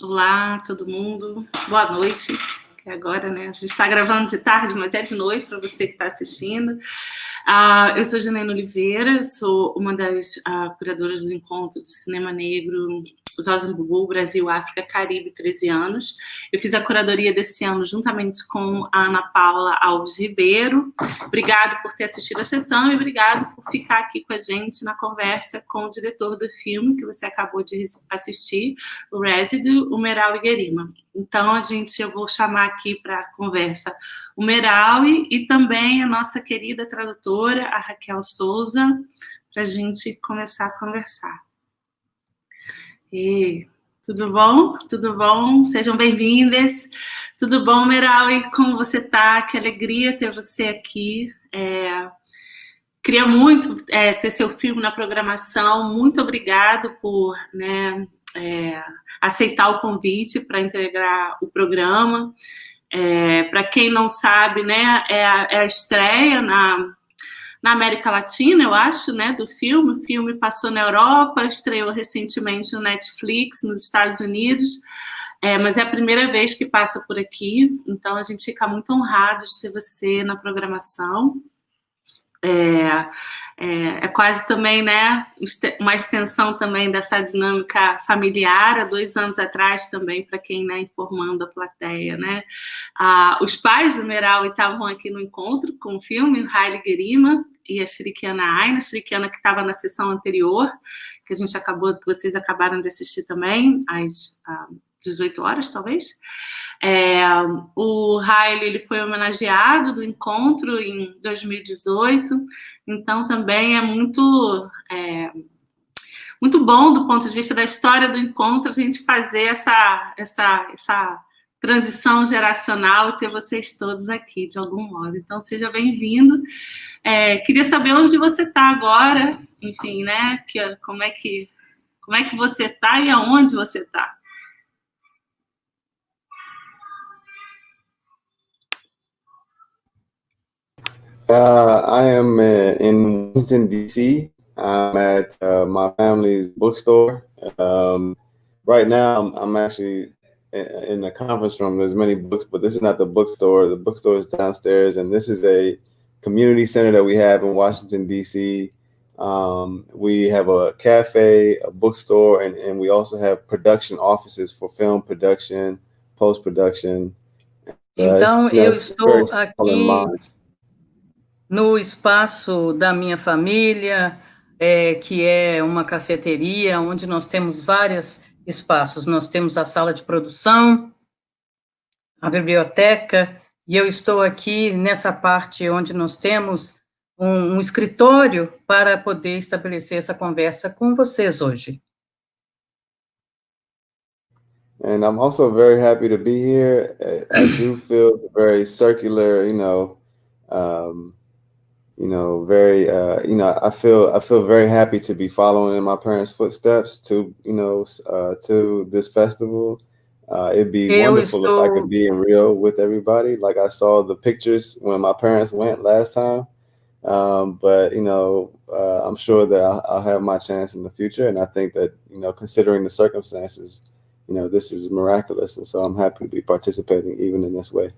Olá, todo mundo. Boa noite. Que agora, né? A gente está gravando de tarde, mas é de noite para você que está assistindo. Eu sou Janaína Oliveira, sou uma das curadoras do Encontro do Cinema Negro Zózimbubu, Brasil, África, Caribe, 13 anos. Eu fiz a curadoria desse ano juntamente com a Ana Paula Alves Ribeiro. Obrigado por ter assistido a sessão e obrigado por ficar aqui com a gente na conversa com o diretor do filme que você acabou de assistir, o Residue, o Meral Guerima. Então, eu vou chamar aqui para a conversa o Merawi e também a nossa querida tradutora, a Raquel Souza, para a gente começar a conversar. E tudo bom? Tudo bom? Sejam bem-vindas. Tudo bom, Merawi? Como você está? Que alegria ter você aqui. Queria muito ter seu filme na programação. Muito obrigado por aceitar o convite para integrar o programa. Para quem não sabe, né, é a estreia na América Latina, eu acho, né, do filme. O filme passou na Europa, estreou recentemente no Netflix, nos Estados Unidos, mas é a primeira vez que passa por aqui, então a gente fica muito honrado de ter você na programação. É quase também, né, uma extensão também dessa dinâmica familiar. Há 2 anos atrás também, para quem, né, informando a plateia, né, os pais do Merawi estavam aqui no encontro com o filme, o Haile Gerima e a Shirikiana Aina, a Shirikiana que estava na sessão anterior, que vocês acabaram de assistir também, às 18 horas, talvez. O Haile, ele foi homenageado do encontro em 2018, então também é muito bom do ponto de vista da história do encontro a gente fazer essa transição geracional e ter vocês todos aqui de algum modo. Então seja bem-vindo. Queria saber onde você está agora, enfim, né? Como é que você está e aonde você está? I am in Washington, D.C. I'm at my family's bookstore. Right now, I'm actually in the conference room. There's many books, but this is not the bookstore. The bookstore is downstairs, and this is a community center that we have in Washington, D.C. We have a cafe, a bookstore, and we also have production offices for film production, post-production. Então, eu estou aqui no espaço da minha família, que é uma cafeteria, onde nós temos vários espaços. Nós temos a sala de produção, a biblioteca, e eu estou aqui nessa parte onde nós temos um escritório para poder estabelecer essa conversa com vocês hoje. And I'm also very happy to be here. I do feel very circular, I feel very happy to be following in my parents' footsteps to this festival. It'd be wonderful if I could be in Rio with everybody. Like I saw the pictures when my parents went last time. But I'm sure that I'll have my chance in the future. And I think that, considering the circumstances, this is miraculous. And so I'm happy to be participating even in this way.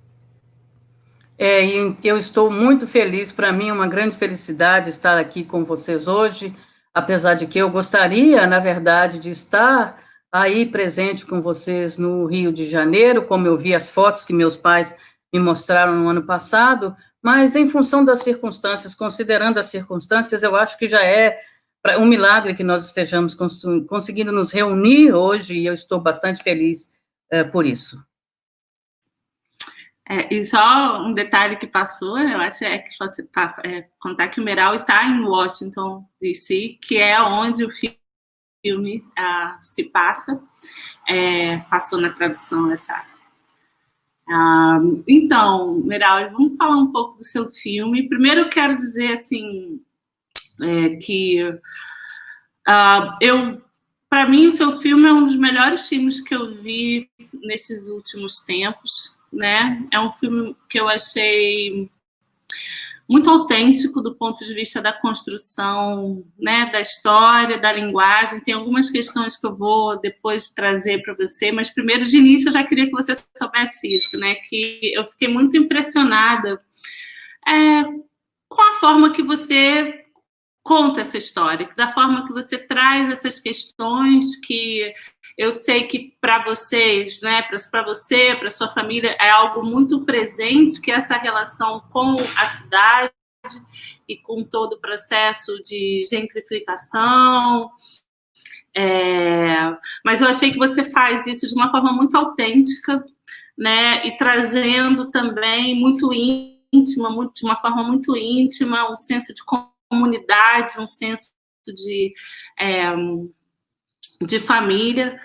Eu estou muito feliz, para mim é uma grande felicidade estar aqui com vocês hoje, apesar de que eu gostaria, na verdade, de estar aí presente com vocês no Rio de Janeiro, como eu vi as fotos que meus pais me mostraram no ano passado, mas em função das circunstâncias, considerando as circunstâncias, eu acho que já é um milagre que nós estejamos conseguindo nos reunir hoje, e eu estou bastante feliz por isso. E só um detalhe que passou, eu acho, que você contar que o Merawi está em Washington, D.C., que é onde o filme se passa. Passou na tradução essa. Então, Merawi, vamos falar um pouco do seu filme. Primeiro eu quero dizer assim, que para mim o seu filme é um dos melhores filmes que eu vi nesses últimos tempos, né? É um filme que eu achei muito autêntico do ponto de vista da construção, né, da história, da linguagem. Tem algumas questões que eu vou depois trazer para você, mas primeiro, de início, eu já queria que você soubesse isso, né, que eu fiquei muito impressionada com a forma que você conta essa história, da forma que você traz essas questões que eu sei que para vocês, né, para você, para sua família, é algo muito presente, que é essa relação com a cidade e com todo o processo de gentrificação. Mas eu achei que você faz isso de uma forma muito autêntica, né, e trazendo também muito íntima, de uma forma muito íntima, um senso de comunidade, um senso de família.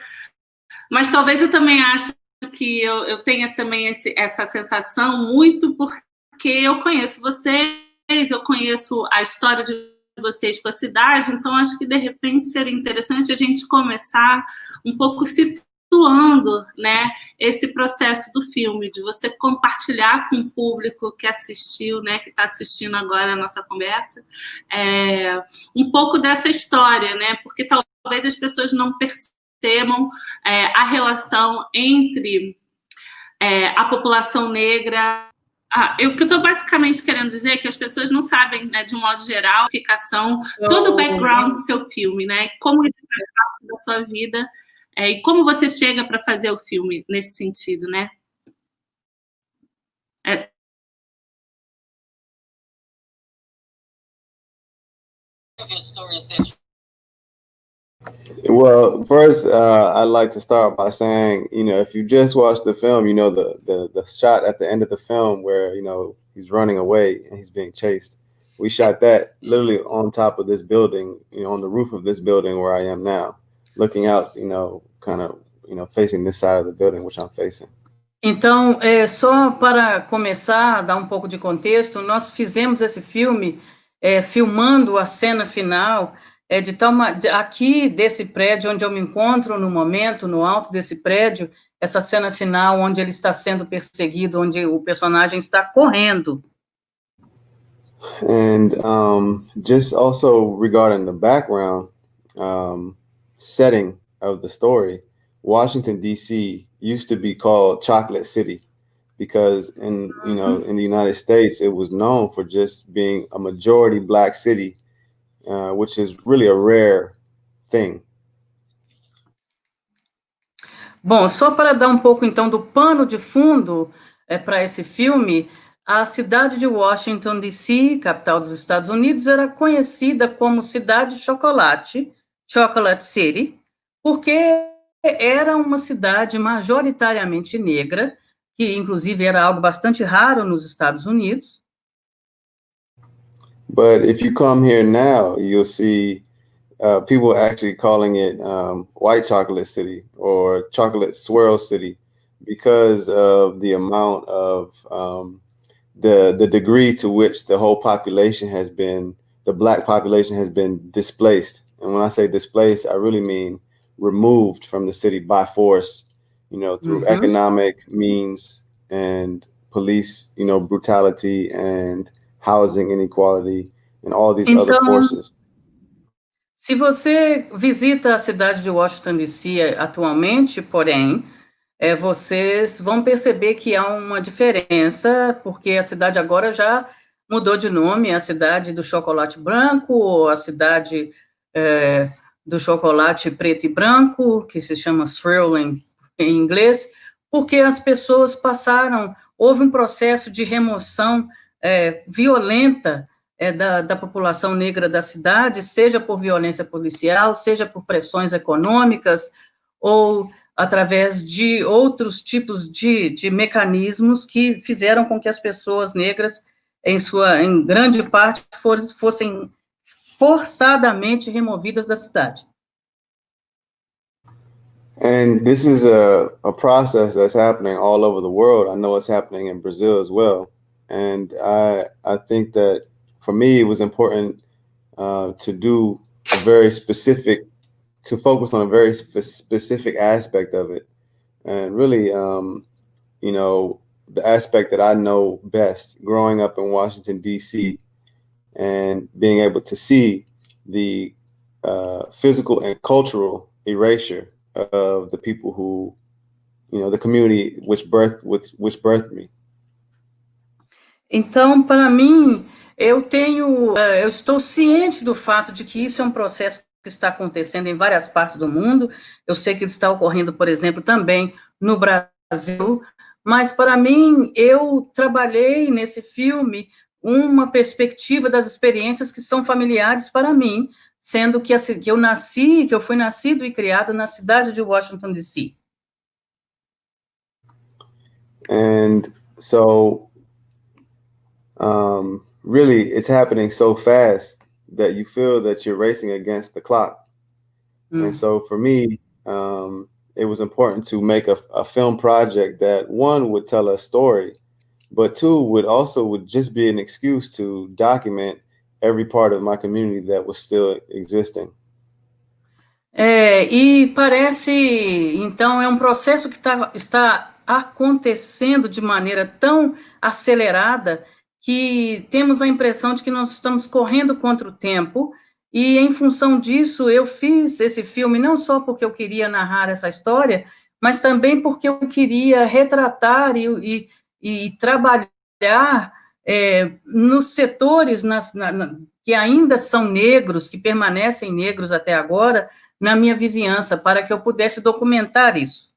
Mas talvez eu também acho que eu tenha também essa sensação muito porque eu conheço vocês, eu conheço a história de vocês com a cidade, então acho que de repente seria interessante a gente começar um pouco situando, né, esse processo do filme, de você compartilhar com o público que assistiu, né, que está assistindo agora a nossa conversa, um pouco dessa história, né, porque talvez as pessoas não percebam a relação entre a população negra. O que eu estou basicamente querendo dizer é que as pessoas não sabem, né, de um modo geral, todo o background do seu filme, né, como ele faz parte da sua vida, e como você chega para fazer o filme nesse sentido, né? Well, first, I'd like to start by saying, if you just watch the film, the shot at the end of the film where, he's running away and he's being chased. We shot that literally on top of this building, on the roof of this building where I am now, looking out, kind of, facing this side of the building, which I'm facing. Então, só para começar a dar um pouco de contexto, nós fizemos esse filme filmando a cena final aqui desse prédio onde eu me encontro no momento, no alto desse prédio, essa cena final onde ele está sendo perseguido, onde o personagem está correndo. And just also regarding the background setting of the story, Washington, D.C. used to be called Chocolate City because in the United States, it was known for just being a majority Black city, which is really a rare thing. Bom, só para dar um pouco, então, do pano de fundo para esse filme, a cidade de Washington, D.C., capital dos Estados Unidos, era conhecida como Cidade de Chocolate, Chocolate City, porque era uma cidade majoritariamente negra, que inclusive era algo bastante raro nos Estados Unidos. But if you come here now, you'll see people actually calling it White Chocolate City or Chocolate Swirl City because of the amount of the degree to which the whole population the Black population has been displaced. And when I say displaced, I really mean removed from the city by force, through economic means and police, brutality and housing inequality and all these other forces. Se você visita a cidade de Washington, D.C. atualmente, porém, vocês vão perceber que há uma diferença, porque a cidade agora já mudou de nome, a cidade do chocolate branco, ou a cidade do chocolate preto e branco, que se chama swirl em inglês, porque as pessoas houve um processo de remoção violenta da população negra da cidade, seja por violência policial, seja por pressões econômicas, ou através de outros tipos de mecanismos que fizeram com que as pessoas negras, em grande parte, fossem forçadamente removidas da cidade. And this is a process that's happening all over the world. I know it's happening in Brazil as well. And I think that for me, it was important to focus on a very specific aspect of it. And really, the aspect that I know best, growing up in Washington, D.C., and being able to see the physical and cultural erasure of the people who, the community which birthed me. Então, para mim, eu estou ciente do fato de que isso é um processo que está acontecendo em várias partes do mundo. Eu sei que ele está ocorrendo, por exemplo, também no Brasil, mas para mim, eu trabalhei nesse filme uma perspectiva das experiências que são familiares para mim, sendo que eu fui nascido e criado na cidade de Washington, D.C. And so, really, it's happening so fast that you feel that you're racing against the clock. And so for me, it was important to make a film project that, one, would tell a story, but two, would just be an excuse to document every part of my community that was still existing. E parece, então, é um processo que está acontecendo de maneira tão acelerada que temos a impressão de que nós estamos correndo contra o tempo, e em função disso eu fiz esse filme não só porque eu queria narrar essa história, mas também porque eu queria retratar e trabalhar nos setores que ainda são negros, que permanecem negros até agora, na minha vizinhança, para que eu pudesse documentar isso.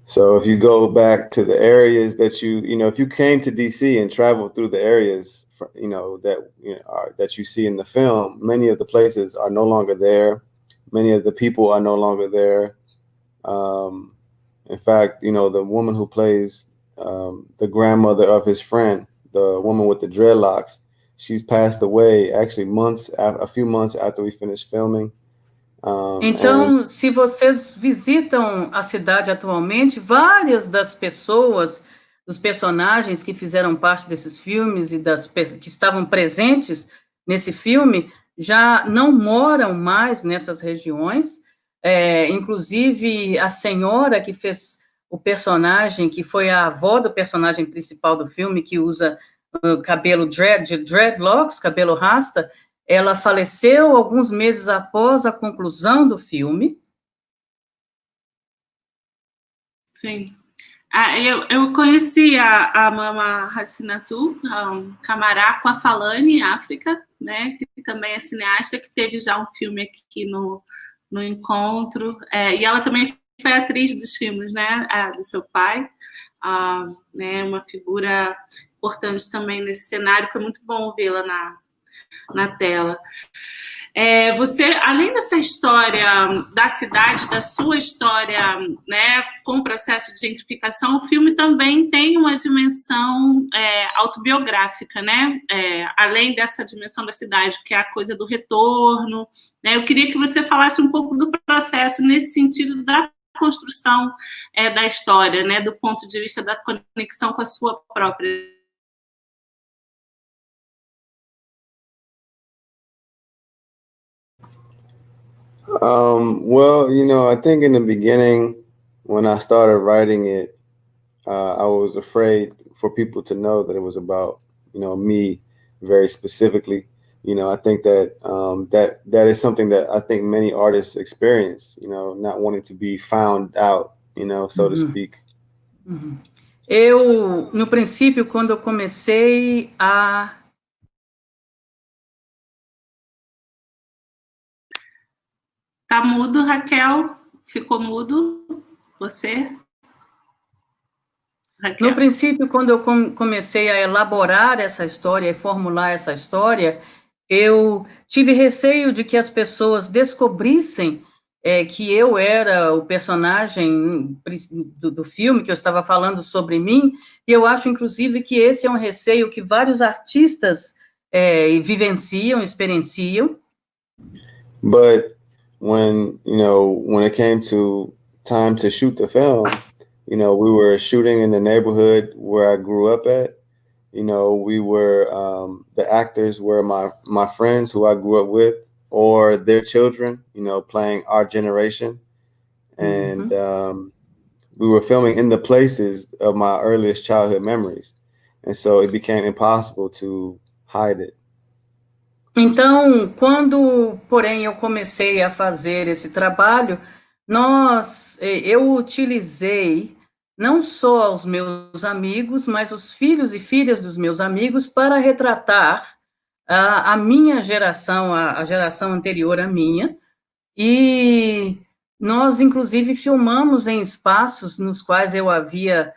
So if you go back to the areas that if you came to DC and traveled through the areas, that you see in the film, many of the places are no longer there. Many of the people are no longer there. In fact, the woman who plays the grandmother of his friend, the woman with the dreadlocks, she's passed away actually a few months after we finished filming. Então, se vocês visitam a cidade atualmente, várias das pessoas, dos personagens que fizeram parte desses filmes e que estavam presentes nesse filme, já não moram mais nessas regiões. Inclusive, a senhora que fez o personagem, que foi a avó do personagem principal do filme, que usa cabelo dreadlocks, cabelo rasta, ela faleceu alguns meses após a conclusão do filme. Sim. Eu conheci a Mama Hasinatou Camara com a Falane, África, né, que também é cineasta, que teve já um filme aqui no encontro. E ela também foi atriz dos filmes, né, do seu pai. Né, uma figura importante também nesse cenário. Foi muito bom vê-la na tela. Você, além dessa história da cidade, da sua história, né, com o processo de gentrificação, o filme também tem uma dimensão autobiográfica, né? Além dessa dimensão da cidade, que é a coisa do retorno, né? Eu queria que você falasse um pouco do processo nesse sentido da construção da história, né, do ponto de vista da conexão com a sua própria. Well, I think in the beginning, when I started writing it, I was afraid for people to know that it was about, me very specifically. I think that that is something that I think many artists experience, not wanting to be found out, so to speak. Eu, no princípio, quando eu comecei a... Tá mudo, Raquel? Ficou mudo? Você? Raquel? No princípio, quando eu comecei a elaborar essa história e formular essa história, eu tive receio de que as pessoas descobrissem que eu era o personagem do filme, que eu estava falando sobre mim, e eu acho, inclusive, que esse é um receio que vários artistas vivenciam, experienciam. But when it came to time to shoot the film, we were shooting in the neighborhood where I grew up at. We were, the actors were my friends who I grew up with, or their children, playing our generation. And we were filming in the places of my earliest childhood memories. And so it became impossible to hide it. Então, quando, porém, eu comecei a fazer esse trabalho, eu utilizei não só os meus amigos, mas os filhos e filhas dos meus amigos para retratar a minha geração, a geração anterior à minha, e nós, inclusive, filmamos em espaços nos quais eu havia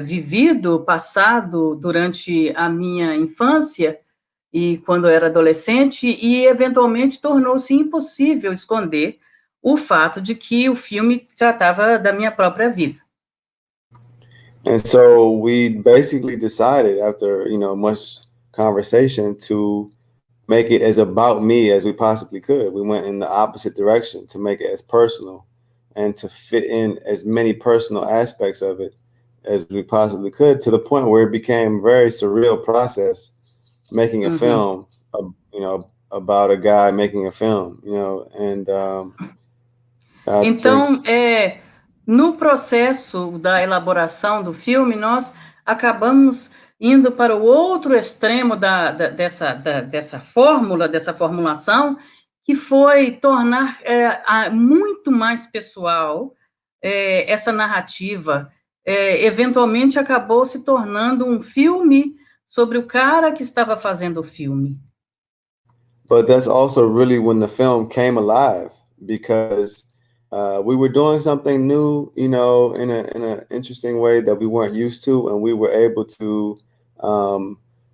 vivido, passado durante a minha infância, e quando eu era adolescente, e eventualmente tornou-se impossível esconder o fato de que o filme tratava da minha própria vida. And so we basically decided, after, much conversation, to make it as about me as we possibly could. We went in the opposite direction to make it as personal and to fit in as many personal aspects of it as we possibly could, to the point where it became a very surreal process making a film, about a guy making a film, and então, no processo da elaboração do filme, nós acabamos indo para o outro extremo dessa fórmula, dessa formulação, que foi tornar muito mais pessoal essa narrativa. Eventualmente acabou se tornando um filme sobre o cara que estava fazendo o filme. But that's also really when the film came alive, because we were doing something new, in an interesting way that we weren't used to, and we were able to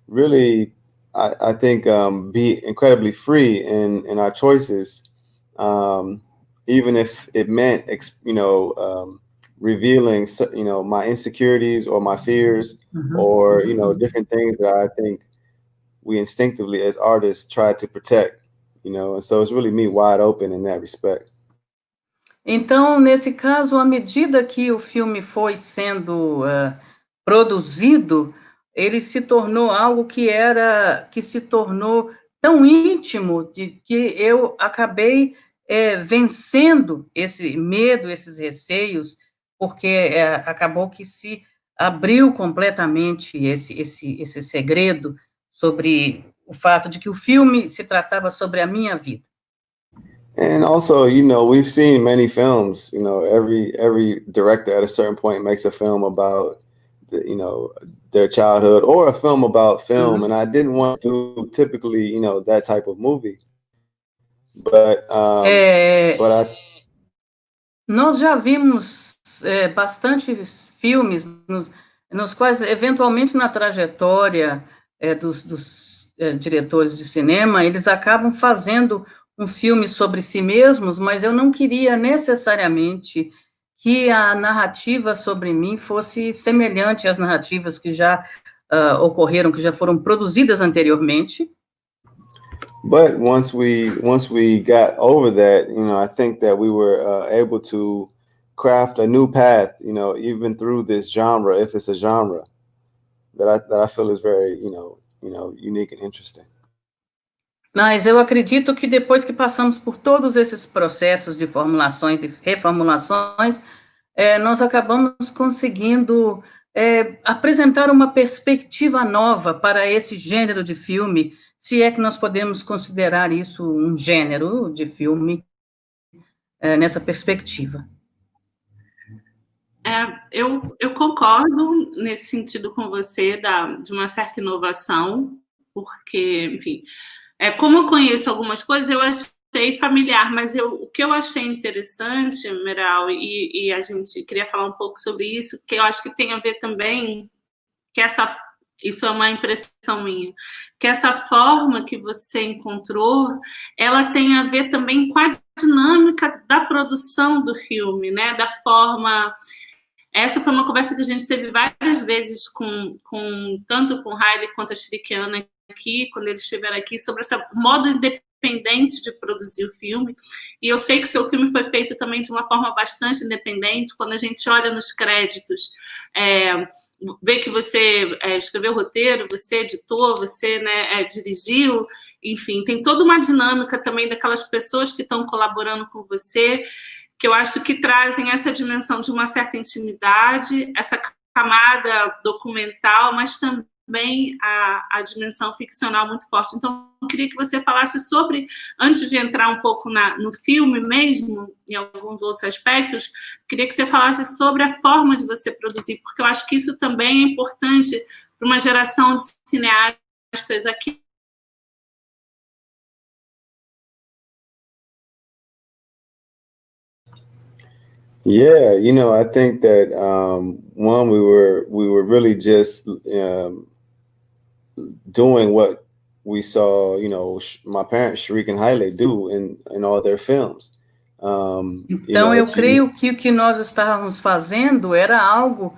really, I think, be incredibly free in our choices, even if it meant, revealing, my insecurities or my fears, or, different things that I think we instinctively as artists try to protect, and so it's really me wide open in that respect. Então, nesse caso, à medida que o filme foi sendo produzido, ele se tornou algo que se tornou tão íntimo, de que eu acabei vencendo esse medo, esses receios, porque acabou que se abriu completamente esse segredo sobre o fato de que o filme se tratava sobre a minha vida. And also, we've seen many films, every director at a certain point makes a film about their childhood, or a film about film. And I didn't want to do typically, that type of movie. But nós já vimos bastantes filmes nos quais, eventualmente, na trajetória dos diretores de cinema, eles acabam fazendo um filme sobre si mesmos, mas eu não queria necessariamente que a narrativa sobre mim fosse semelhante às narrativas que já ocorreram, que já foram produzidas anteriormente. But once we got over that, I think that we were able to craft a new path, even through this genre, if it's a genre that I feel is very, unique and interesting. Mas eu acredito que depois que passamos por todos esses processos de formulações e reformulações, nós acabamos conseguindo apresentar uma perspectiva nova para esse gênero de filme, se é que nós podemos considerar isso um gênero de filme nessa perspectiva. Eu concordo nesse sentido com você, de uma certa inovação, porque, enfim, como eu conheço algumas coisas, eu achei familiar, mas o que eu achei interessante, Meral, e a gente queria falar um pouco sobre isso, que eu acho que tem a ver também, que isso é uma impressão minha, que essa forma que você encontrou, ela tem a ver também com a dinâmica da produção do filme, né? Da forma... Essa foi uma conversa que a gente teve várias vezes tanto com o Riley quanto a Shirikiana aqui, quando eles estiveram aqui, sobre esse modo independente de produzir o filme. E eu sei que o seu filme foi feito também de uma forma bastante independente. Quando a gente olha nos créditos, vê que você escreveu o roteiro, você editou, você, né, dirigiu, enfim, tem toda uma dinâmica também daquelas pessoas que estão colaborando com você, que eu acho que trazem essa dimensão de uma certa intimidade, essa camada documental, mas também a dimensão ficcional muito forte. Então, eu queria que você falasse sobre, antes de entrar um pouco no filme mesmo, em alguns outros aspectos, queria que você falasse sobre a forma de você produzir, porque eu acho que isso também é importante para uma geração de cineastas aqui. Yeah, I think that one, we were really just doing what we saw, my parents, Sharik and Haile, do in all their films. Então, eu creio que o que nós estávamos fazendo era algo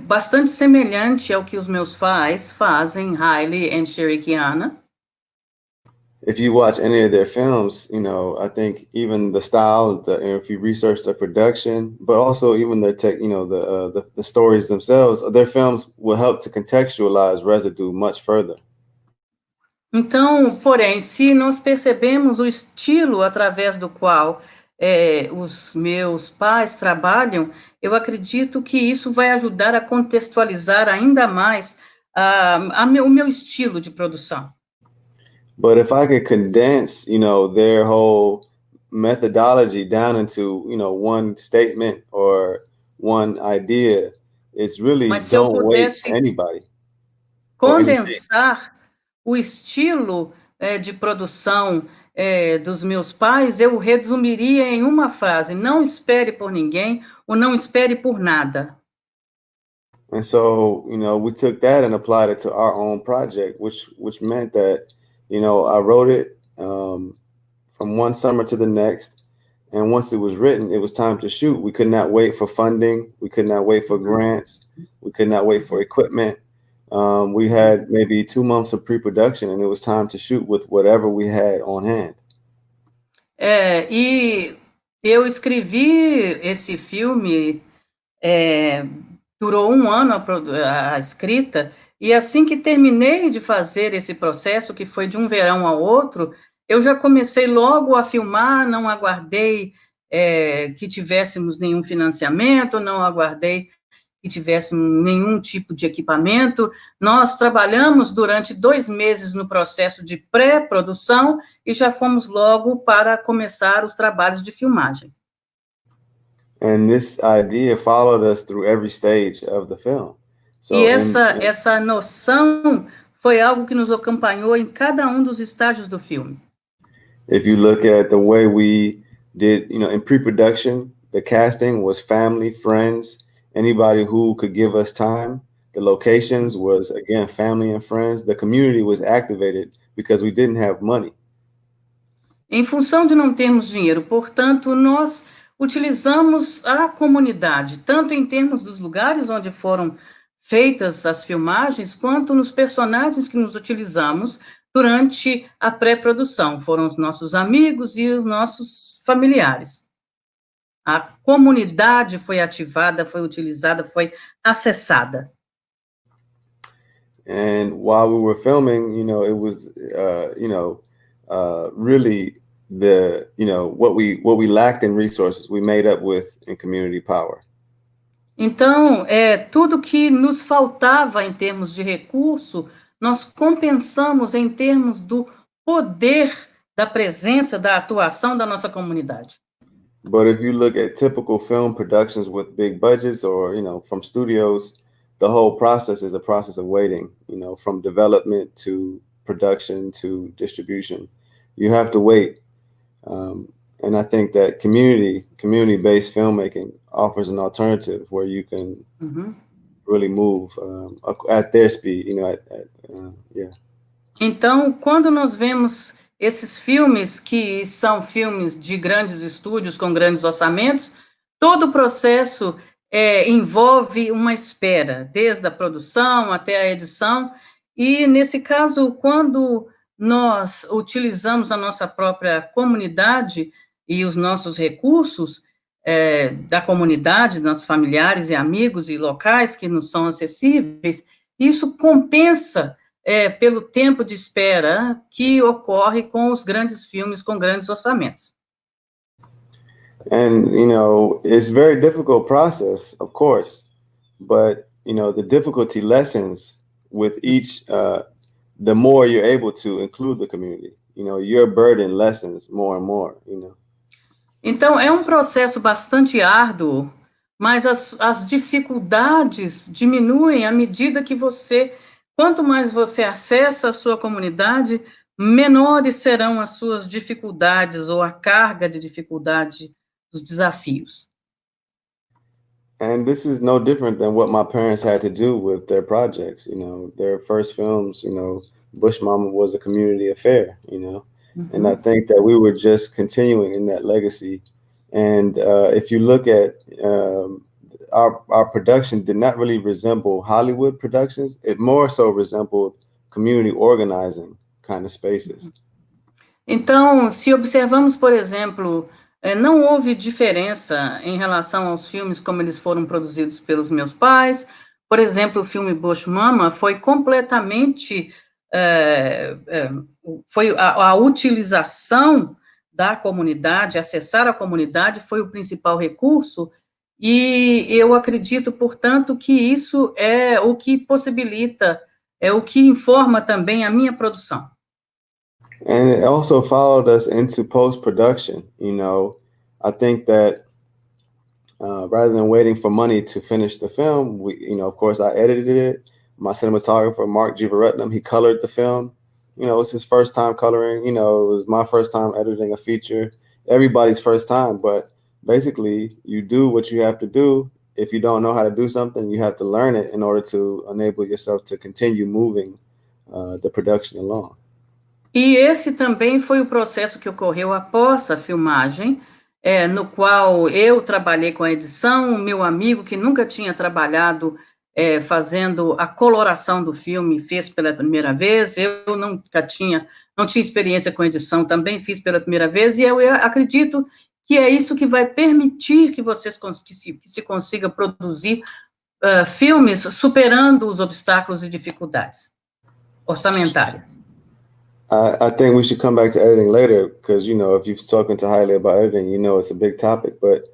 bastante semelhante ao que os meus pais fazem, Haile e Shirikiana. If you watch any of their films, I think even the style, if you research the production, but also even their the stories themselves, their films will help to contextualize residue much further. Então, porém, se nós percebemos o estilo através do qual os meus pais trabalham, eu acredito que isso vai ajudar a contextualizar ainda mais o meu estilo de produção. But if I could condense, their whole methodology down into, one statement or one idea, it's really don't wait for anybody. Condensar o estilo de produção dos meus pais, eu resumiria em uma frase: não espere por ninguém ou não espere por nada. And so, we took that and applied it to our own project, which meant that, I wrote it from one summer to the next. And once it was written, it was time to shoot. We could not wait for funding. We could not wait for grants. We could not wait for equipment. We had maybe 2 months of pre-production, and it was time to shoot with whatever we had on hand. E eu escrevi esse filme, durou 1 ano a escrita, e assim que terminei de fazer esse processo, que foi de um verão ao outro, eu já comecei logo a filmar, não aguardei que tivéssemos nenhum financiamento, não aguardei que tivéssemos nenhum tipo de equipamento. Nós trabalhamos durante 2 meses no processo de pré-produção e já fomos logo para começar os trabalhos de filmagem. And this idea followed us through every stage of the film. So e essa noção foi algo que nos acompanhou em cada um dos estágios do filme. If you look at the way we did, in pre-production, the casting was family, friends, anybody who could give us time. The locations was, again, family and friends. The community was activated because we didn't have money. Em função de não termos dinheiro, portanto, nós utilizamos a comunidade, tanto em termos dos lugares onde foram feitas as filmagens, quanto nos personagens que nos utilizamos durante a pré-produção. Foram os nossos amigos e os nossos familiares. A comunidade foi ativada, foi utilizada, foi acessada. And while we were filming, it was, really what we lacked in resources, we made up with in community power. Então, tudo que nos faltava em termos de recurso, nós compensamos em termos do poder da presença, da atuação da nossa comunidade. But if you look at typical film productions with big budgets or, from studios, the whole process is a process of waiting, from development to production to distribution. You have to wait. And I think that community-based filmmaking offers an alternative where you can really move at their speed, yeah. Então, quando nós vemos esses filmes que são filmes de grandes estúdios com grandes orçamentos, todo o processo envolve uma espera, desde a produção até a edição, e nesse caso, quando nós utilizamos a nossa própria comunidade e os nossos recursos da comunidade, nossos familiares e amigos e locais que nos são acessíveis, isso compensa pelo tempo de espera que ocorre com os grandes filmes com grandes orçamentos. And, you know, it's a very difficult process, of course, but, you know, the difficulty lessens with each, the more you're able to include the community. You know, your burden lessens more and more, you know. Então, é um processo bastante árduo, mas as dificuldades diminuem à medida que quanto mais você acessa a sua comunidade, menores serão as suas dificuldades ou a carga de dificuldade dos desafios. And this is no different than what my parents had to do with their projects. You know, their first films, you know, Bush Mama was a community affair, you know. And I think that we were just continuing in that legacy. And if you look at our production did not really resemble Hollywood productions. It more so resembled community organizing kind of spaces. Então, se observamos, por exemplo, não houve diferença em relação aos filmes como eles foram produzidos pelos meus pais. Por exemplo, o filme Bush Mama foi completamente foi a utilização da comunidade, acessar a comunidade foi o principal recurso, e eu acredito, portanto, que isso é o que possibilita, é o que informa também a minha produção. And it also followed us into post-production. You know, I think that rather than waiting for money to finish the film, you know, of course, I edited it. My cinematographer, Mark Jeevaratnam, he colored the film. You know, it's his first time coloring. You know, it was my first time editing a feature. Everybody's first time, but basically, you do what you have to do. If you don't know how to do something, you have to learn it in order to enable yourself to continue moving the production along. E esse também foi o processo que ocorreu após a filmagem, no qual eu trabalhei com a edição, o meu amigo, que nunca tinha trabalhado fazendo a coloração do filme, fez pela primeira vez, eu não tinha experiência com edição, também fiz pela primeira vez, e eu acredito que é isso que vai permitir que se consiga produzir filmes superando os obstáculos e dificuldades orçamentárias. I think we should come back to editing later because, you know, if you've spoken to Haile about editing, you know it's a big topic. But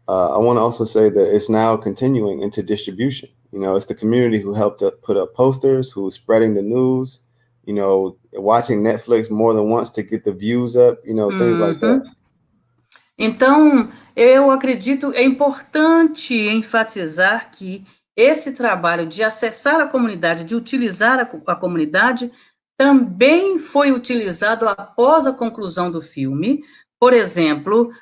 I want to also say that it's now continuing into distribution. You know, it's the community who helped put up posters, who's spreading the news, you know, watching Netflix more than once to get the views up, you know, things like that. Então, eu acredito, é importante enfatizar que esse trabalho de acessar a comunidade, de utilizar a comunidade, também foi utilizado após a conclusão do filme, por exemplo,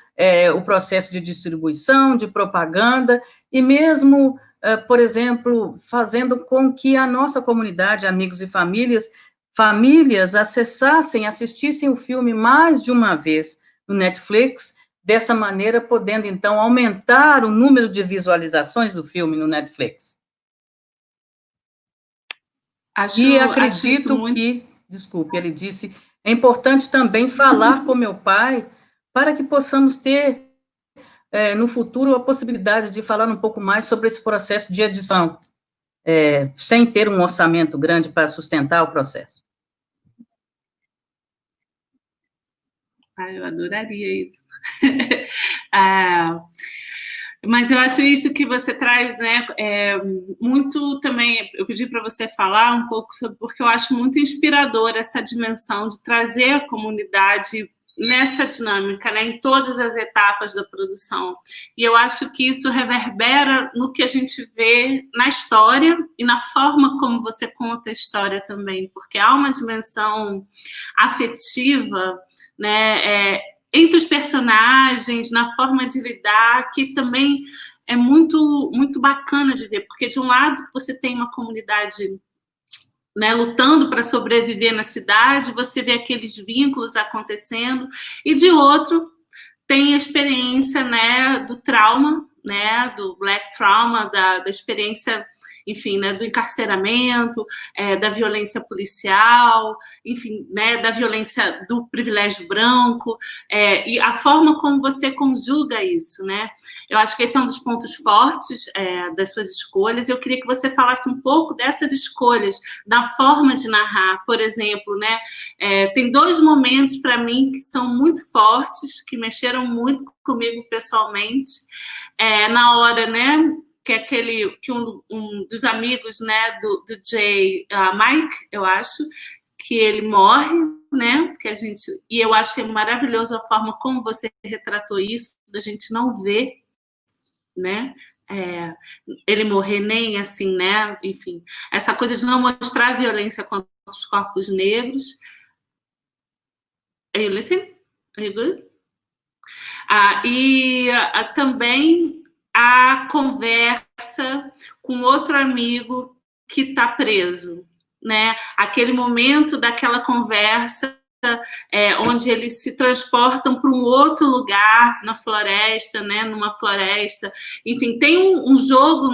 o processo de distribuição, de propaganda, e mesmo, por exemplo, fazendo com que a nossa comunidade, amigos e famílias assistissem o filme mais de uma vez no Netflix, dessa maneira podendo, então, aumentar o número de visualizações do filme no Netflix. Acredito que, desculpe, ele disse, é importante também falar com meu pai para que possamos ter, no futuro, a possibilidade de falar um pouco mais sobre esse processo de edição, sem ter um orçamento grande para sustentar o processo. Eu adoraria isso. Mas eu acho isso que você traz, né, muito também, eu pedi para você falar um pouco sobre, porque eu acho muito inspiradora essa dimensão de trazer a comunidade nessa dinâmica, né, em todas as etapas da produção. E eu acho que isso reverbera no que a gente vê na história e na forma como você conta a história também, porque há uma dimensão afetiva, né, entre os personagens, na forma de lidar, que também é muito, muito bacana de ver, porque de um lado você tem uma comunidade, né, lutando para sobreviver na cidade, você vê aqueles vínculos acontecendo, e de outro tem a experiência, né, do trauma, né, do Black Trauma, da experiência enfim, né, do encarceramento, da violência policial, enfim, né, da violência do privilégio branco, e a forma como você conjuga isso, né? Eu acho que esse é um dos pontos fortes das suas escolhas. Eu queria que você falasse um pouco dessas escolhas, da forma de narrar, por exemplo, né? Tem 2 momentos para mim que são muito fortes, que mexeram muito comigo pessoalmente, na hora, né? Que é aquele que um dos amigos, né, do Jay, Mike, eu acho, que ele morre, né? E eu achei maravilhoso a forma como você retratou isso, da gente não ver, né? Ele morrer nem assim, né? Enfim, essa coisa de não mostrar violência contra os corpos negros. Are you listening? Are you good? Também a conversa com outro amigo que está preso, né? Aquele momento daquela conversa onde eles se transportam para um outro lugar na floresta, né? Numa floresta. Enfim, tem um jogo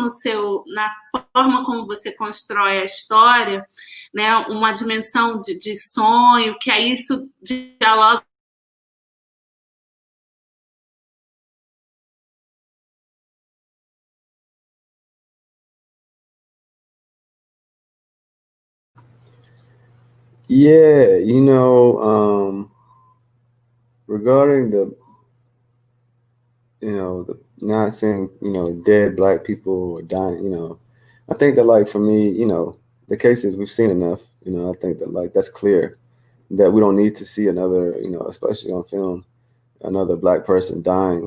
na forma como você constrói a história, né? Uma dimensão de sonho, que aí isso dialoga. Yeah, regarding the not seeing, dead black people or dying, I think that, like, for me, the cases we've seen enough, I think that, like, that's clear that we don't need to see another, especially on film, another black person dying.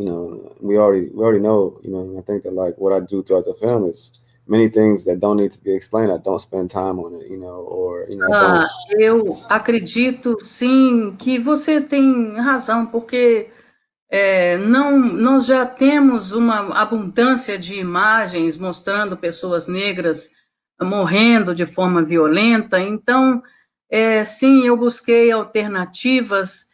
We already know, and I think that, like, what I do throughout the film is many things that don't need to be explained. I don't spend time on it, or, I don't. Eu acredito, sim, que você tem razão, porque nós já temos uma abundância de imagens mostrando pessoas negras morrendo de forma violenta. Então, sim, eu busquei alternativas,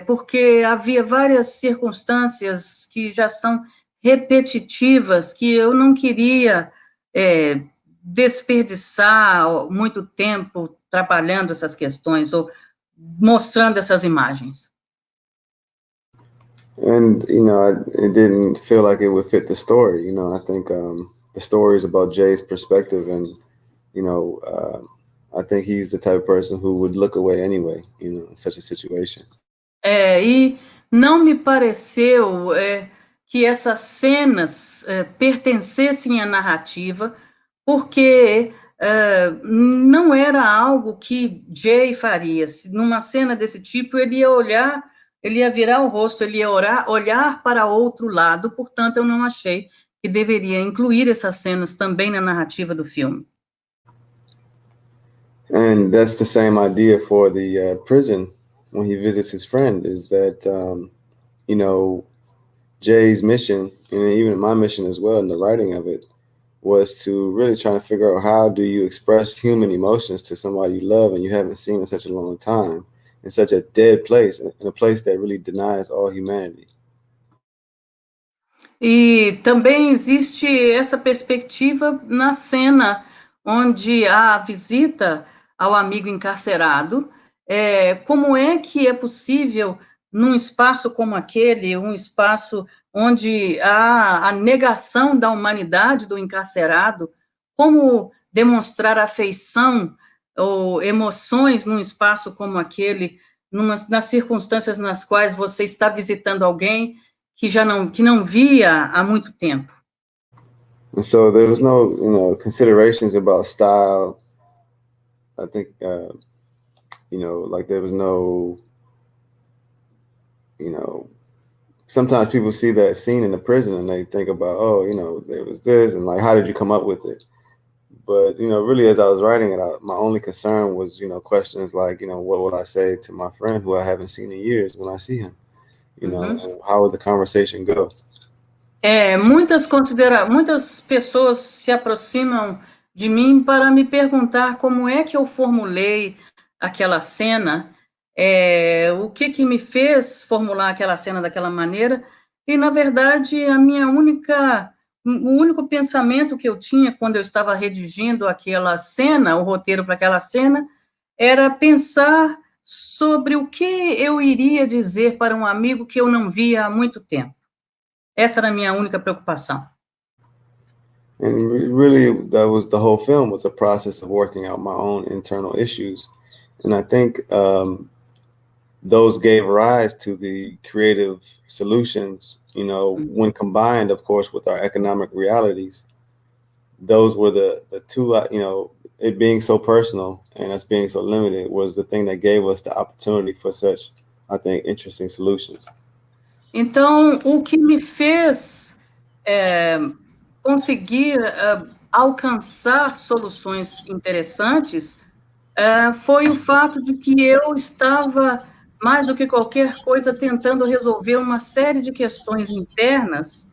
porque havia várias circunstâncias que já são repetitivas, que eu não queria desperdiçar muito tempo trabalhando essas questões ou mostrando essas imagens. And it didn't feel like it would fit the story. I think the story is about Jay's perspective, and I think he's the type of person who would look away anyway, in such a situation. E não me pareceu que essas cenas pertencessem à narrativa, porque não era algo que Jay faria. Numa cena desse tipo, ele ia olhar, ele ia virar o rosto, ele ia olhar para outro lado, portanto, eu não achei que deveria incluir essas cenas também na narrativa do filme. And that's the same idea for the prison when he visits his friend, is that, Jay's mission, and even my mission as well in the writing of it, was to really try to figure out how do you express human emotions to somebody you love and you haven't seen in such a long time, in such a dead place, in a place that really denies all humanity. E também existe essa perspectiva na cena onde há a visita ao amigo encarcerado. Como é que é possível, num espaço como aquele, um espaço onde há a negação da humanidade do encarcerado, como demonstrar afeição ou emoções num espaço como aquele, nas circunstâncias nas quais você está visitando alguém que não via há muito tempo. And so there was no, considerations about style. I think, like there was no, sometimes people see that scene in the prison and they think about, there was this, and like, how did you come up with it? But, really, as I was writing it out, my only concern was, questions like, what will I say to my friend who I haven't seen in years when I see him? How would the conversation go? Muitas pessoas se aproximam de mim para me perguntar como é que eu formulei aquela cena, o que me fez formular aquela cena daquela maneira, e, na verdade, a minha única o único pensamento que eu tinha quando eu estava redigindo aquela cena, o roteiro para aquela cena, era pensar sobre o que eu iria dizer para um amigo que eu não via há muito tempo. Essa era a minha única preocupação. And really, that was the whole film, was a process of working out my own internal issues. And I think those gave rise to the creative solutions, you know, when combined, of course, with our economic realities. Those were the two, you know, it being so personal and us being so limited was the thing that gave us the opportunity for such, I think, interesting solutions. Então, o que me fez conseguir alcançar soluções interessantes foi o fato de que eu estava, mais do que qualquer coisa, tentando resolver uma série de questões internas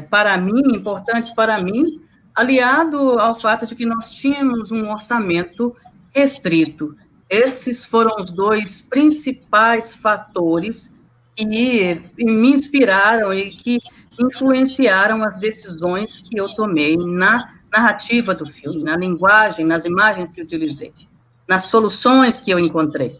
para mim, importantes para mim, aliado ao fato de que nós tínhamos um orçamento restrito. Esses foram os dois principais fatores que me inspiraram e que influenciaram as decisões que eu tomei na narrativa do filme, na linguagem, nas imagens que utilizei, nas soluções que eu encontrei.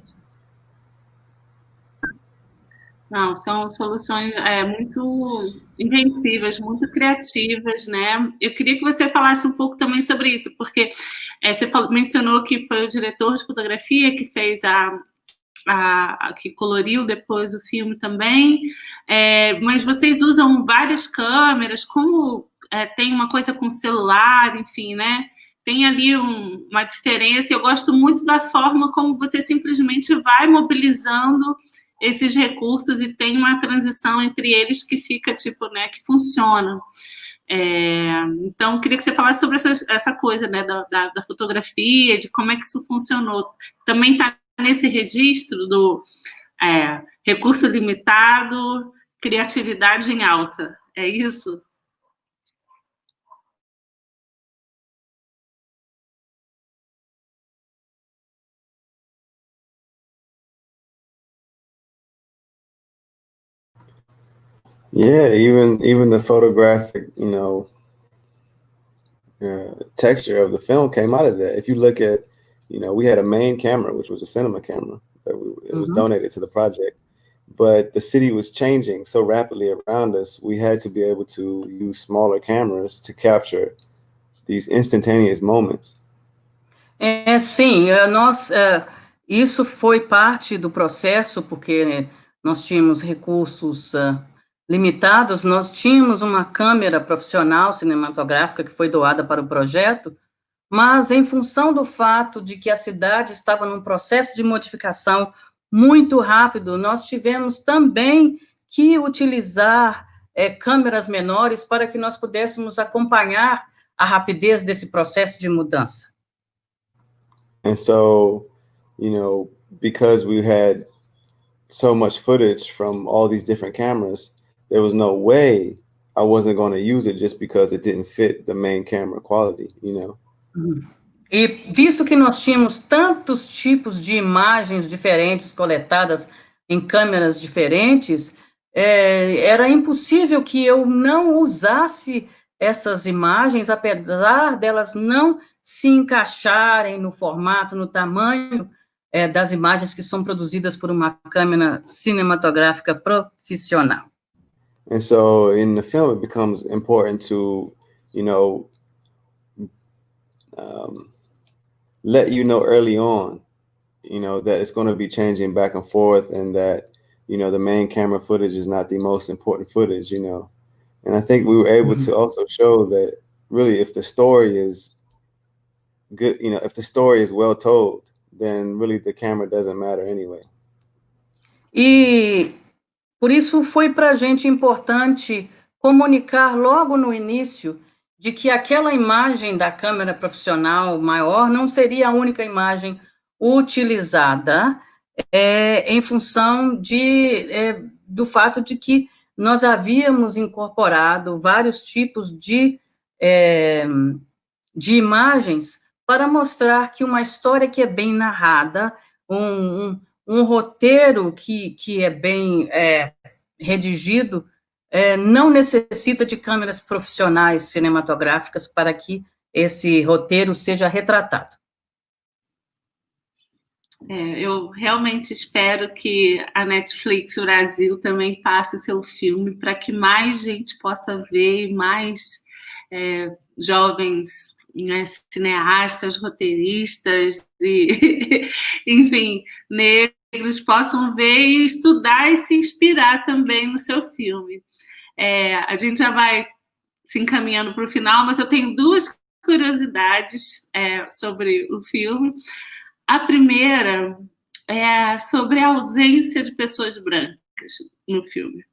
Não, são soluções muito inventivas, muito criativas, né? Eu queria que você falasse um pouco também sobre isso, porque você mencionou que foi o diretor de fotografia que fez que coloriu depois o filme também, mas vocês usam várias câmeras, como tem uma coisa com celular, enfim, né? Tem ali uma diferença. Eu gosto muito da forma como você simplesmente vai mobilizando esses recursos e tem uma transição entre eles que fica, tipo, né, que funciona. Então, queria que você falasse sobre essa coisa, né, da fotografia, de como é que isso funcionou. Também está nesse registro do recurso limitado, criatividade em alta. É isso? Yeah, even the photographic, you know, texture of the film came out of that. If you look at, you know, we had a main camera, which was a cinema camera that it was donated to the project, but the city was changing so rapidly around us. We had to be able to use smaller cameras to capture these instantaneous moments. Sim, isso foi parte do processo, porque nós tínhamos recursos limitados, nós tínhamos uma câmera profissional cinematográfica que foi doada para o projeto, mas em função do fato de que a cidade estava num processo de modificação muito rápido, nós tivemos também que utilizar câmeras menores para que nós pudéssemos acompanhar a rapidez desse processo de mudança. And so, you know, because we had so much footage from all these different cameras, there was no way I wasn't going to use it just because it didn't fit the main camera quality, you know? E visto que nós tínhamos tantos tipos de imagens diferentes coletadas em câmeras diferentes, era impossível que eu não usasse essas imagens, apesar delas não se encaixarem no formato, no tamanho das imagens que são produzidas por uma câmera cinematográfica profissional. And so in the film, it becomes important to, you know, let you know early on, you know, that it's going to be changing back and forth and that, you know, the main camera footage is not the most important footage, you know. And I think we were able to also show that really if the story is good, you know, if the story is well told, then really the camera doesn't matter anyway. E por isso foi para a gente importante comunicar logo no início de que aquela imagem da câmera profissional maior não seria a única imagem utilizada em função do fato de que nós havíamos incorporado vários tipos de imagens para mostrar que uma história que é bem narrada, um roteiro que é bem redigido, não necessita de câmeras profissionais cinematográficas para que esse roteiro seja retratado. Eu realmente espero que a Netflix Brasil também passe o seu filme para que mais gente possa ver e mais jovens, né, cineastas, roteiristas e, enfim, negros possam ver e estudar e se inspirar também no seu filme. A gente já vai se encaminhando para o final, mas eu tenho duas curiosidades sobre o filme. A primeira é sobre a ausência de pessoas brancas no filme,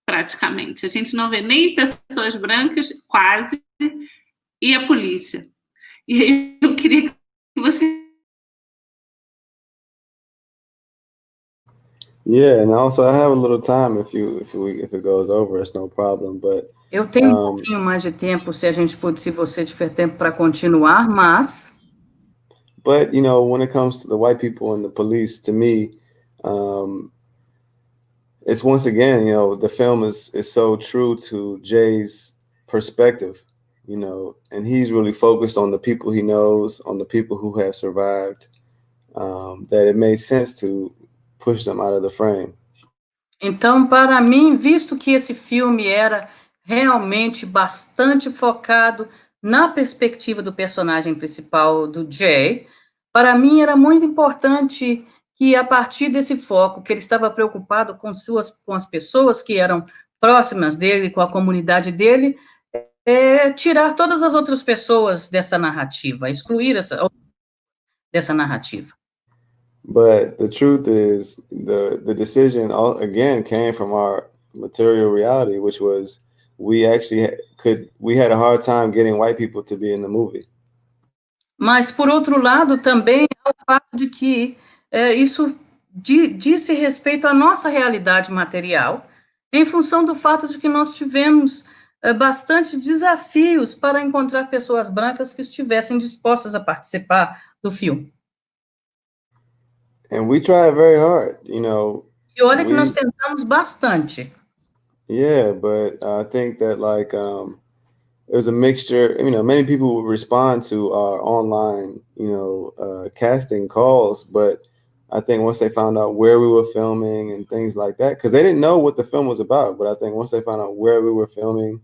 praticamente. A gente não vê nem pessoas brancas, quase, e a polícia. E eu queria que você... Yeah, and also I have a little time if it goes over, it's no problem. But eu tenho um pouquinho mais de tempo, se você tiver tempo para continuar, mas... But, you know, when it comes to the white people and the police, to me, it's once again, you know, the film is so true to Jay's perspective, you know, and he's really focused on the people he knows, on the people who have survived, that it made sense to push them out of the frame. Então, para mim, visto que esse filme era realmente bastante focado na perspectiva do personagem principal, do Jay, para mim era muito importante que, a partir desse foco, que ele estava preocupado com as pessoas que eram próximas dele, com a comunidade dele, tirar todas as outras pessoas dessa narrativa, excluir dessa narrativa. But the truth is, the decision again came from our material reality, which was we had a hard time getting white people to be in the movie. Mas, por outro lado, também é o fato de que isso disse respeito à nossa realidade material, em função do fato de que nós tivemos bastante desafios para encontrar pessoas brancas que estivessem dispostas a participar do filme. And we tried very hard, you know. E olha que nós tentamos bastante. Yeah, but I think that it was a mixture. You know, many people would respond to our online, you know, casting calls, but I think once they found out where we were filming and things like that, because they didn't know what the film was about, but I think once they found out where we were filming,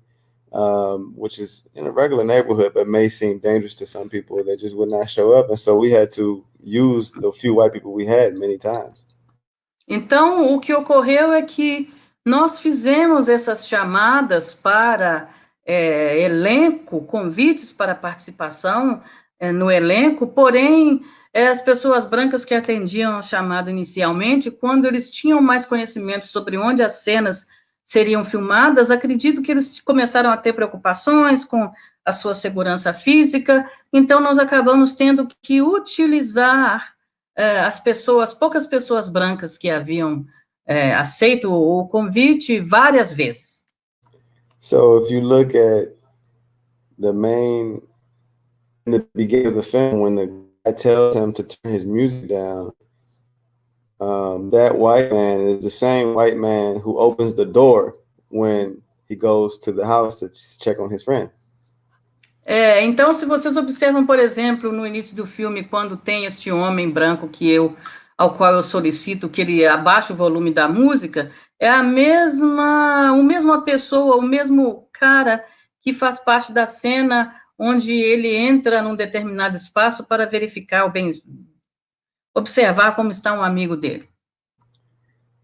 which is in a regular neighborhood, but may seem dangerous to some people, they just would not show up. And so we had to use the few white people we had many times. Então, o que ocorreu é que nós fizemos essas chamadas para elenco, convites para participação no elenco, porém, as pessoas brancas que atendiam ao chamado inicialmente, quando eles tinham mais conhecimento sobre onde as cenas seriam filmadas, acredito que eles começaram a ter preocupações com a sua segurança física, então nós acabamos tendo que utilizar poucas pessoas brancas que haviam aceito o convite várias vezes. So if you look at in the beginning of the film, when the guy tells him to turn his music down, that white man is the same white man who opens the door when he goes to the house to check on his friend. Então, se vocês observam, por exemplo, no início do filme, quando tem este homem branco ao qual eu solicito que ele abaixe o volume da música, é a mesma pessoa, o mesmo cara que faz parte da cena onde ele entra num determinado espaço para verificar observar como está um amigo dele.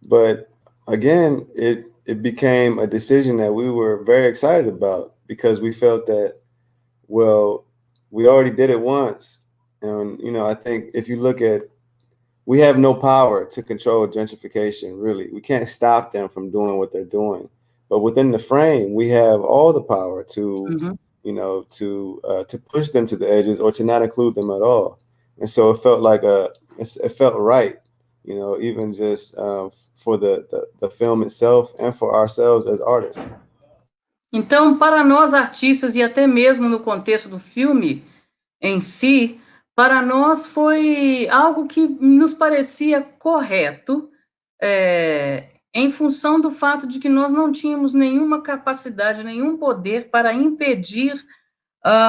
But again, it became a decision that we were very excited about, because we felt that, well, we already did it once. And, you know, I think if you look at, we have no power to control gentrification, really. We can't stop them from doing what they're doing. But within the frame, we have all the power to, you know, to push them to the edges or to not include them at all. And so it felt like it felt right, you know, even just for the film itself and for ourselves as artists. Então, para nós artistas, e até mesmo no contexto do filme em si, para nós foi algo que nos parecia correto, em função do fato de que nós não tínhamos nenhuma capacidade, nenhum poder para impedir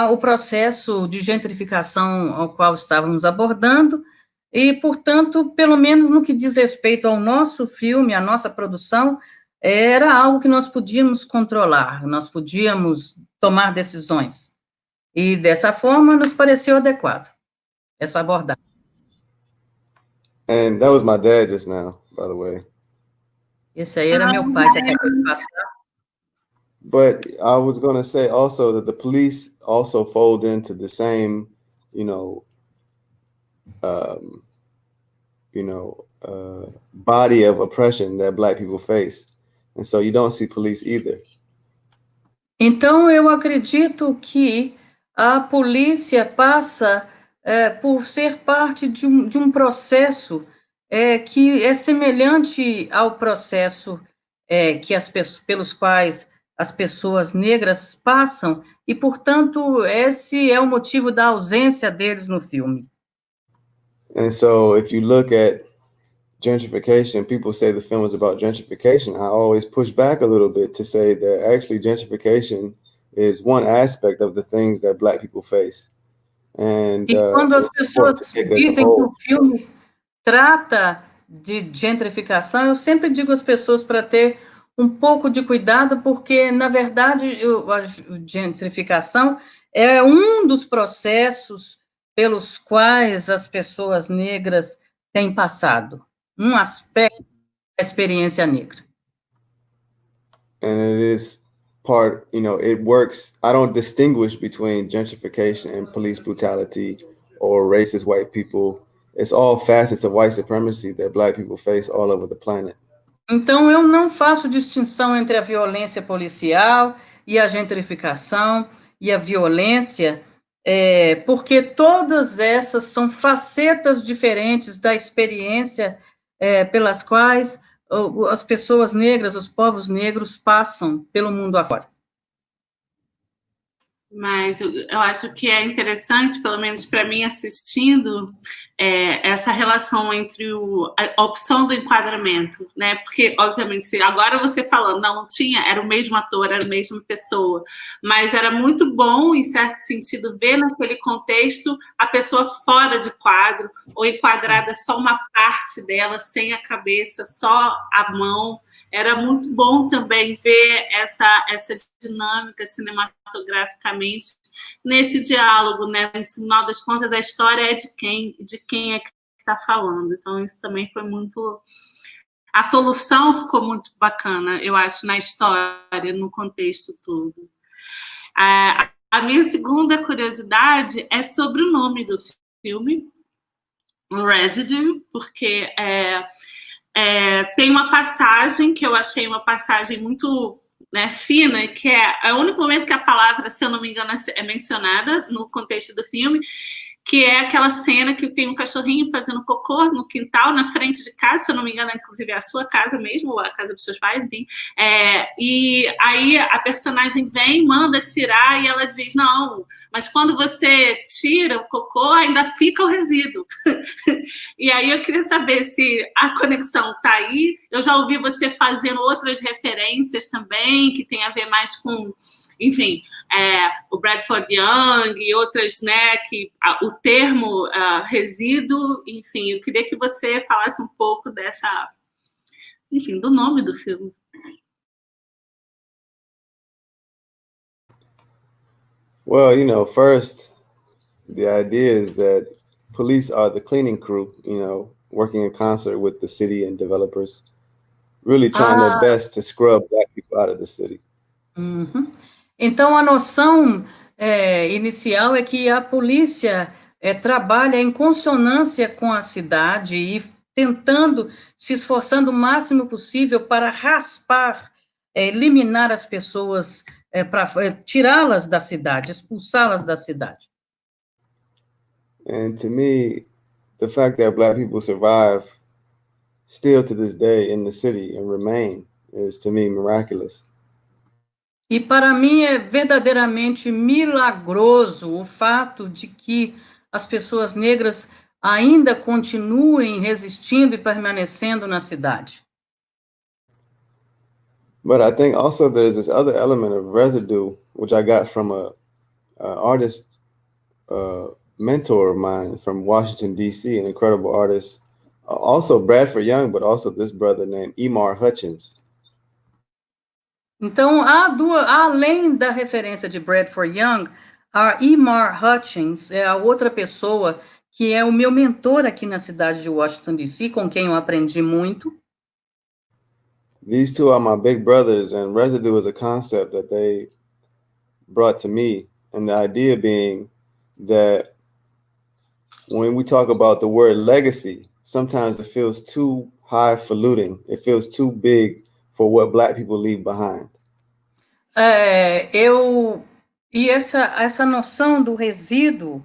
o processo de gentrificação ao qual estávamos abordando, e, portanto, pelo menos no que diz respeito ao nosso filme, à nossa produção, era algo que nós podíamos controlar, nós podíamos tomar decisões. E, dessa forma, nos pareceu adequado essa abordagem. And that was my dad just now, by the way. Esse aí era meu pai que acabou de passar. But I was going to say also that the police also fold into the same, body of oppression that Black people face. And so you don't see police either. Então, eu acredito que a polícia passa por ser parte de um processo que é semelhante ao processo pelos quais as pessoas negras passam, e, portanto, esse é o motivo da ausência deles no filme. And so if you look at gentrification, people say the film is about gentrification. I always push back a little bit to say that actually gentrification is one aspect of the things that Black people face. And, e quando as pessoas dizem que o filme trata de gentrificação, eu sempre digo às pessoas para ter um pouco de cuidado, porque, na verdade, a gentrificação é um dos processos pelos quais as pessoas negras têm passado, um aspecto da experiência negra. And it is part, it works. I don't distinguish between gentrification and police brutality or racist white people. It's all facets of white supremacy that Black people face all over the planet. Então, eu não faço distinção entre a violência policial e a gentrificação e a violência, porque todas essas são facetas diferentes da experiência pelas quais as pessoas negras, os povos negros passam pelo mundo afora. Mas eu acho que é interessante, pelo menos para mim assistindo, essa relação entre a opção do enquadramento, né? Porque, obviamente, se agora você falando, não tinha, era o mesmo ator, era a mesma pessoa, mas era muito bom, em certo sentido, ver naquele contexto a pessoa fora de quadro, ou enquadrada só uma parte dela, sem a cabeça, só a mão. Era muito bom também ver essa dinâmica cinematograficamente nesse diálogo, né? No final das contas, a história é de quem é que está falando. Então, isso também foi muito... A solução ficou muito bacana, eu acho, na história, no contexto todo. A minha segunda curiosidade é sobre o nome do filme, Residue, porque tem uma passagem que eu achei uma passagem muito... fina, que é o único momento que a palavra, se eu não me engano, é mencionada no contexto do filme, que é aquela cena que tem um cachorrinho fazendo cocô no quintal, na frente de casa, se eu não me engano, inclusive é a sua casa mesmo, ou a casa dos seus pais, enfim. E aí a personagem vem, manda tirar, e ela diz, não, mas quando você tira o cocô, ainda fica o resíduo. E aí eu queria saber se a conexão está aí. Eu já ouvi você fazendo outras referências também, que tem a ver mais com, enfim, o Bradford Young e outras, né, que o termo resíduo, enfim, eu queria que você falasse um pouco do nome do filme. Well, first, the idea is that police are the cleaning crew, working in concert with the city and developers, really trying their best to scrub Black people out of the city. Uhum. Então, a noção inicial é que a polícia trabalha em consonância com a cidade e se esforçando o máximo possível para raspar, eliminar as pessoas, para tirá-las da cidade, expulsá-las da cidade. And to me, the fact that Black people survive still to this day in the city and remain is, to me, miraculous. E para mim é verdadeiramente milagroso o fato de que as pessoas negras ainda continuem resistindo e permanecendo na cidade. But I think also there's this other element of residue, which I got from a artist mentor of mine from Washington, D.C., an incredible artist. Also Bradford Young, but also this brother named Emar Hutchins. Então, além da referência de Bradford Young, a Emar Hutchins é a outra pessoa que é o meu mentor aqui na cidade de Washington, D.C., com quem eu aprendi muito. These two are my big brothers, and residue is a concept that they brought to me. And the idea being that when we talk about the word legacy, sometimes it feels too highfalutin. It feels too big for what Black people leave behind. E essa noção do resíduo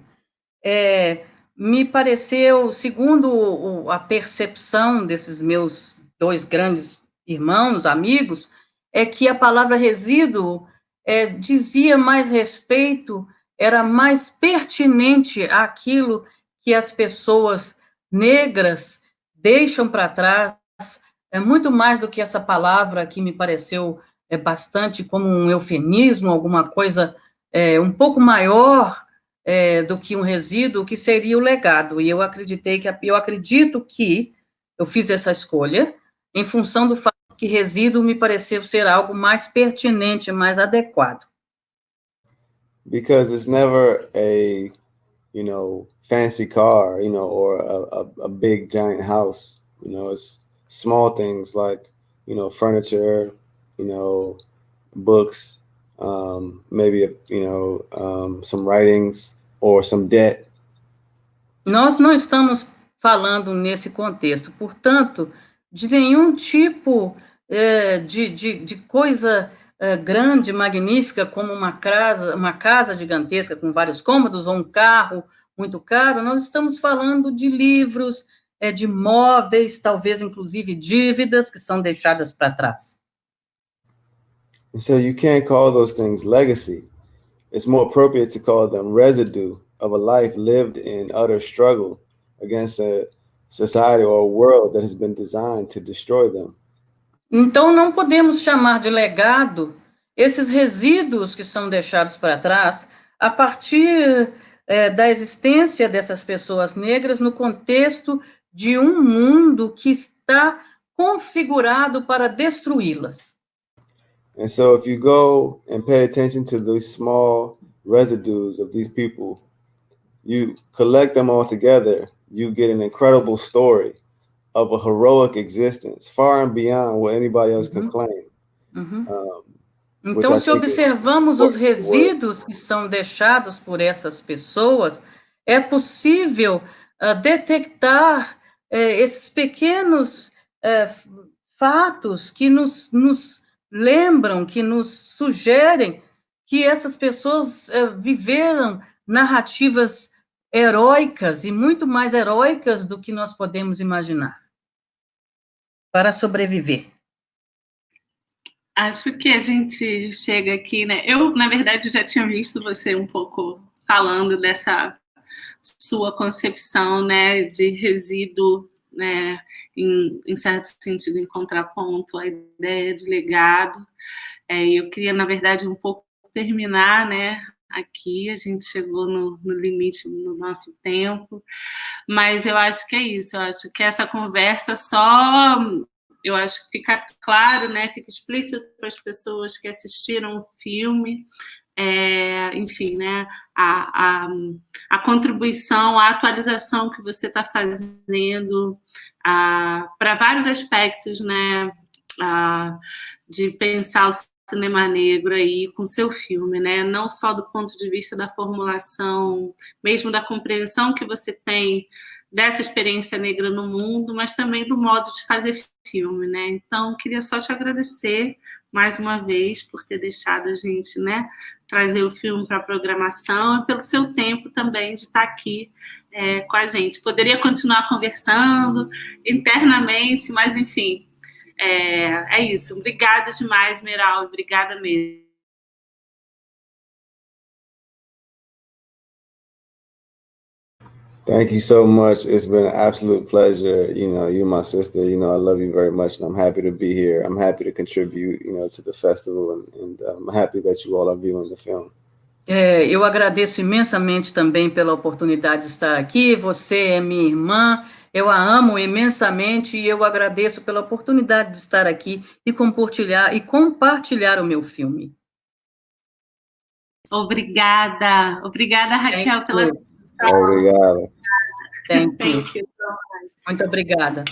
me pareceu, segundo a percepção desses meus dois grandes irmãos, amigos, é que a palavra resíduo dizia mais respeito, era mais pertinente àquilo que as pessoas negras deixam para trás, muito mais do que essa palavra que me pareceu bastante como um eufemismo, alguma coisa um pouco maior do que um resíduo, que seria o legado. E eu acredito que eu fiz essa escolha em função do fato que resíduo me pareceu ser algo mais pertinente, mais adequado. Because it's never a, fancy car, or a big giant house. It's small things like, furniture, books, maybe, some writings or some debt. Nós não estamos falando nesse contexto, portanto, de nenhum tipo de coisa grande, magnífica, como uma casa gigantesca com vários cômodos, ou um carro muito caro. Nós estamos falando de livros, de móveis, talvez inclusive dívidas que são deixadas para trás. And so you can't call those things legacy. It's more appropriate to call them residue of a life lived in utter struggle against a society or a world that has been designed to destroy them. Então, não podemos chamar de legado esses resíduos que são deixados para trás a partir da existência dessas pessoas negras no contexto de um mundo que está configurado para destruí-las. And so if you go and pay attention to those small residues of these people, you collect them all together, you get an incredible story of a heroic existence, far and beyond what anybody else can claim. Então, se observamos os resíduos que são deixados por essas pessoas, é possível detectar esses pequenos fatos que nos lembram, que nos sugerem que essas pessoas viveram narrativas heróicas e muito mais heróicas do que nós podemos imaginar para sobreviver. Acho que a gente chega aqui, né? Eu, na verdade, já tinha visto você um pouco falando dessa sua concepção, né, de resíduo, né, em certo sentido, em contraponto à ideia de legado. Eu queria, na verdade, um pouco terminar, né, aqui. A gente chegou no limite do nosso tempo, mas eu acho que é isso. Eu acho que essa conversa eu acho que fica claro, né, fica explícito para as pessoas que assistiram o filme, enfim, né, a contribuição, a atualização que você está fazendo para vários aspectos, né, de pensar o cinema negro aí com seu filme, né, não só do ponto de vista da formulação, mesmo da compreensão que você tem dessa experiência negra no mundo, mas também do modo de fazer filme, né? Então, queria só te agradecer mais uma vez por ter deixado a gente, né, trazer o filme para a programação e pelo seu tempo também de estar aqui com a gente. Poderia continuar conversando internamente, mas, enfim, é isso. Obrigada demais, Meral. Obrigada mesmo. Thank you so much. It's been an absolute pleasure. You know, you're my sister. You know, I love you very much, and I'm happy to be here. I'm happy to contribute, you know, to the festival, and I'm happy that you all are viewing the film. Eu agradeço imensamente também pela oportunidade de estar aqui. Você é minha irmã, eu a amo imensamente e eu agradeço pela oportunidade de estar aqui e compartilhar o meu filme. Obrigada, Raquel, pela conversação. Obrigada. Thank you. Muito obrigada.